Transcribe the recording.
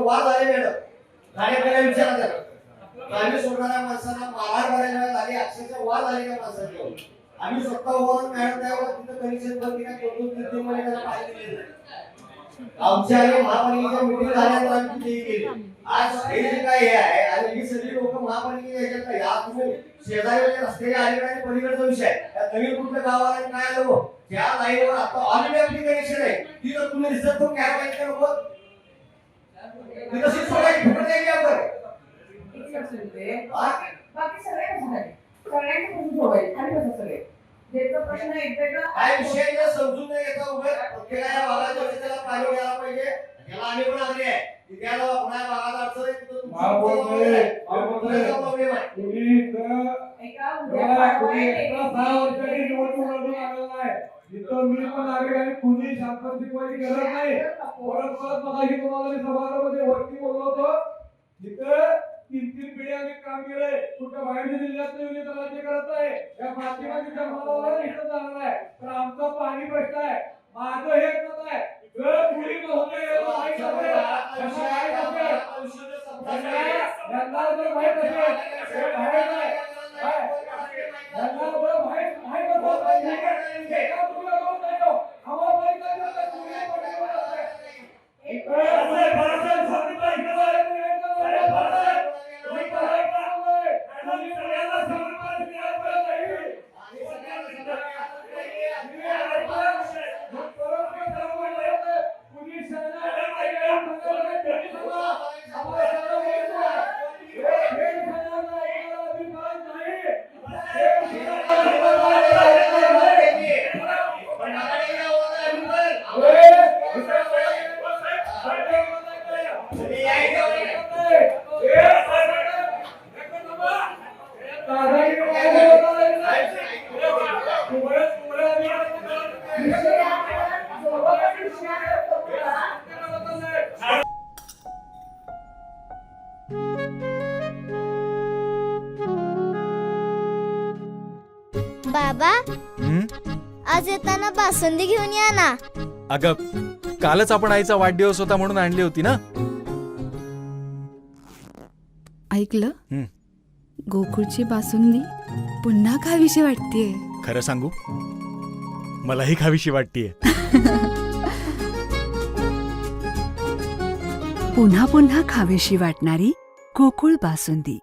वाद आले मॅडम खाण्यापिण्या विचारा त्याला आम्ही सोडणाऱ्या माणसांना मारहाण करायला झाली अक्षरशः वाद आले त्या माणसांच्यावर आम्ही स्वतः उभारून मॅडम त्यावर तिथं कनेक्शन बंद केलं कोणून तिथे मला त्याला पाहिजे दिले आमच्या आणि महापालिकेच्या मीटिंग झाल्यानंतर आम्ही तिथे गेली आज हे जे काय हे आहे आणि ही सगळी लोक महापालिकेच्या याच्यात या तुम्ही शेजारी रस्त्याच्या अलीकडे आणि पलीकडचा विषय आहे त्या नवीन कुठल्या गावाला काय आलं हो त्या लाईनवर आता ऑलरेडी आपली कनेक्शन आहे ती जर तुम्ही रिझर्व करून घ्यायला पाहिजे का नको ती कशी सोडायची फुकट द्यायची आपण बाकी सगळे सगळ्यांनी करून ठेवायचे खाली बसा सगळे ज्याचा प्रश्न एकदा काय विषय जर समजून नाही घेता उभे प्रत्येकाच्या भागात त्याला पाणी द्यायला पाहिजे त्याला आम्ही पण आले आहे की त्याला कोणा भागात अडचण आहे तिथं प्रॉब्लेम आहे एका उद्या जिथं मी पण आले आणि कुणी शांत शिकवायची गरज नाही परत मगाशी तुम्हाला मी सभागृहामध्ये वरती बोललो होतो जिथं 3-3 पिढ्या आम्ही काम केलंय कुठं बाहेरच्या जिल्ह्यात विविध राज्य करत आहे या पाठीमागच्या जन्माला इथं जाणार आहे तर आमचा पाणी प्रश्न आहे माझं हे मत आहे जर पुढील होते माहीत असेल यांना जर माहीत असेल बाहेर नाही यांना जर माहीत बाबा आज येताना बासुंदी घेऊन या ना. अगं कालच आपण आईचा वाढदिवस होता म्हणून आणली होती ना. ऐकलं गोकुळची बासुंदी पुन्हा खावीशी वाटतेय. खरं सांगू मलाही खावीशी वाटतेय. पुन्हा पुन्हा खावीशी वाटणारी गोकुळ बासुंदी.